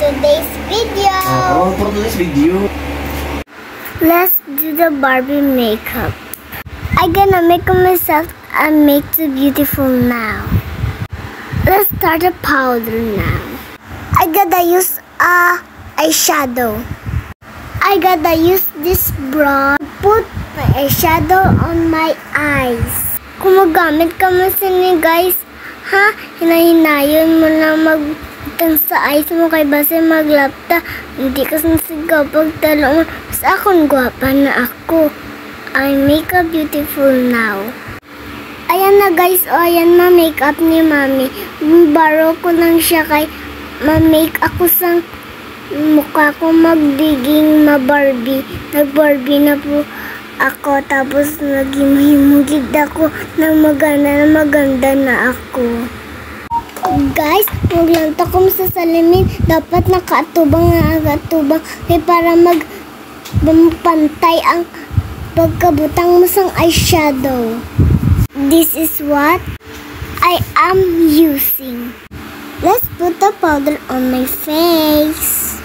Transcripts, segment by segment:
today's video. For today's video, let's do the Barbie makeup. I'm gonna make myself and make it beautiful now. Let's start the powder now. I gotta use eyeshadow. I gotta use this brush. Put my eyeshadow on my eyes. Kung magamit ka man guys, ha? Hinahinayon mo na magtang sa eyes mo kay base maglapta. Hindi ka sinasigaw pagtalo mo. Sa akong gwapa na ako. I make up beautiful now. Ayan na guys, ayan ma-makeup ni mami. Baro ko lang siya kay ma-make ako sa mukha ko magbiging ma-Barbie. Nag-Barbie na po ako, tapos naging ako na maganda na ako. Guys, maglanta ko sa salamin. Dapat nakaatubang kaya para magpantay ang pagkabutang mo sang eyeshadow. This is what I am using. Let's put the powder on my face.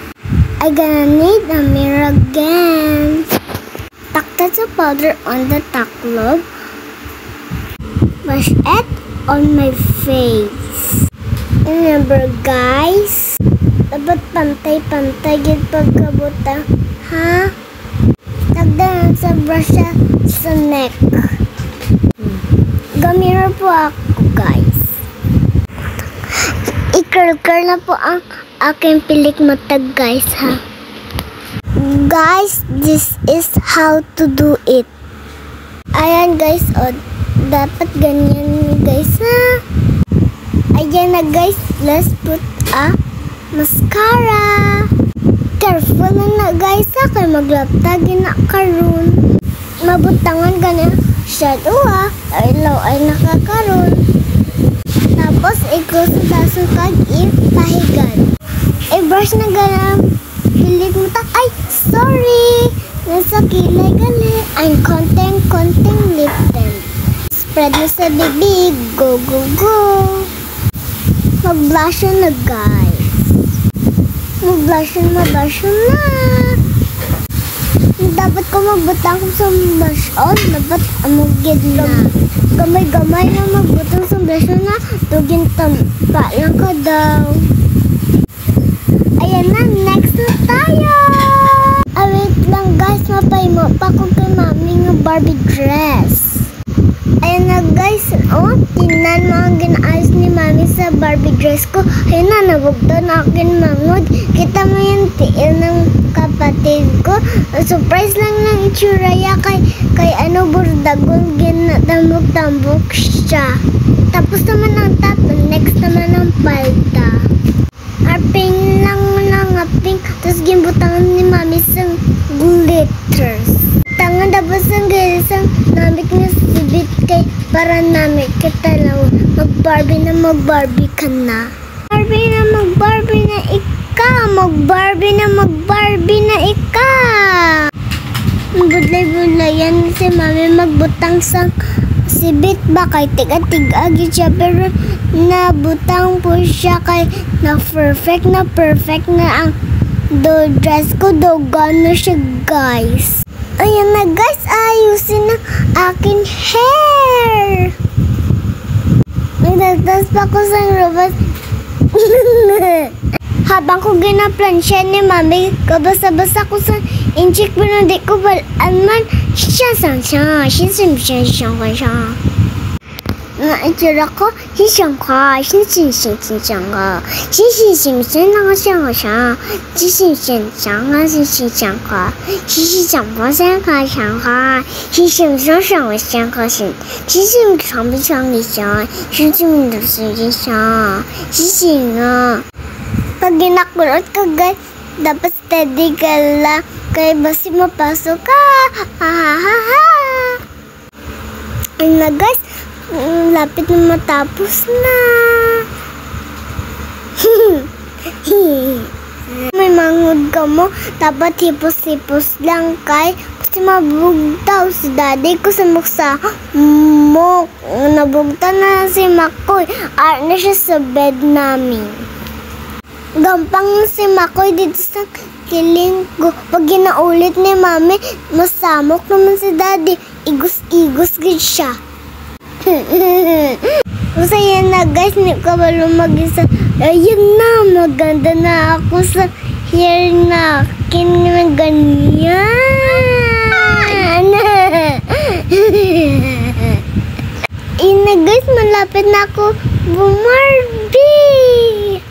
I'm gonna need a mirror again. Takta the powder on the taklog. Brush it on my face. Remember guys, dapat pantay-pantay yung pagkabutang, ha? Tagdanan sa brush sa neck. Gamira po ako guys. I-curl na po ang aking pilik matag guys, ha? Guys, this is how to do it. Ayan guys, dapat ganyan guys, ha? Ayan na guys, let's put a mascara. Careful na guys, ha? Kaya maglaptagin na karon. Mabutangan ganyan shadow, ha? Ilaw ay nakakaroon. Tapos i-close sa daso kag ipahigan. I-brush na ganyan. Pilit mo ta. Ay, sorry! Nasa kilay gali. Ang konting lip tint. Spread mo sa bibig. Go, go, go! Mag-blush na guys. Mag-blush na. Dapat ko magbutang sa blush on. Dapat amugid na. Gamay-gamay na magbutang sa blush on na. Tugin tampa lang ka daw. Ayan na, next na tayo! Wait lang guys, mapaymo pa ko kay mami nga Barbie dress. Ayan na guys, tingnan mo ang ginaayos ni mami sa Barbie dress ko. Ayan na, nabugto na akin mangod. Kita mo yung tiil ng kapatid ko. Surprise lang ng itsuraya kay burdagol ginatambok-tambok siya. Tapos naman ang top, next naman ang palda. Pink lang na pink. Tapos gimbutangan ni mami sa glitters. Tangan tapos ang gisang namit nga sibit kay para namit kita lang mag-Barbie ka na. Mag-Barbie na ika. Budlay-budlayan si mami magbutang sa sibit ba kay tiga-tig-agi siya pero nabutang po siya kay na perfect na ang dress ko daw gano siya guys. Ayan na guys, ayusin na akin hair. Nagtatas pa ko sa robot. Habang ko ginaplansya ni mami, kabasa-basa ko sa inchik pero di ko balaman siya. Na itsura ko, sisang ka. Pag ginakulot ka guys, dapat steady ka lang. Kaya basi mapasok ka. Ayun na guys, lapit na matapos na. May mangod ka mo, dapat hipos-hipos lang kay kasi mabugtaw si daddy ko sa muksa mo. Nabugtaw na si Makoy. Art na siya sa bed namin. Gampang si Makoy dito sa kiling ko. Pag ginaulit ni Mami, masamok naman si Daddy. Igos-igos gid siya. Masaya na guys, hindi ka ba lumag-isa? Ayun na, maganda na ako sa hair na akin na ganyan. Ina guys, malapit na ako Barbie!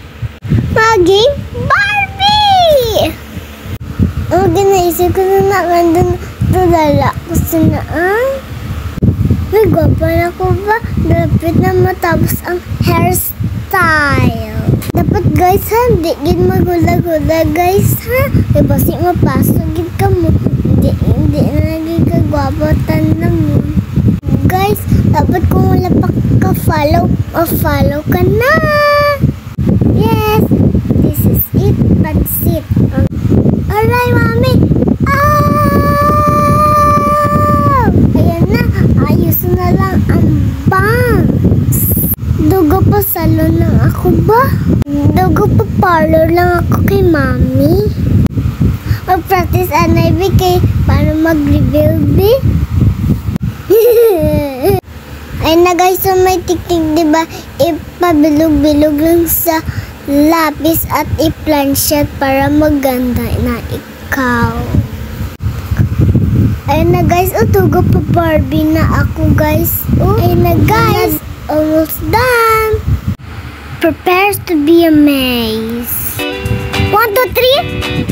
Maging Barbie! Ginaisip ko na nakandun tulala ko sinaan. May gwapa na ko ba? Dapat na matapos ang hairstyle. Dapat guys ha, di gid magula-gula guys ha. May basi mapasok gid ka mo. Hindi na naging kagwapatan na mo. Guys, dapat kung wala pa ka-follow, ma-follow ka na. Yes, this is it, pansit. Alright, Mami. Ayan na, ayos na lang ang bangs. Dugo pa salon lang ako ba? Dugo pa parlor lang ako kay Mami. Mag-practice anay kay paano mag-reveal be. Ay na guys, so may tiktik diba? Ipabilog-bilog lang sa lapis at i-planchet para maganda na ikaw. Ay na guys, tugo pa Barbie na ako guys. Ay na guys, almost done. Prepare to be amazed. 1, 2, 3.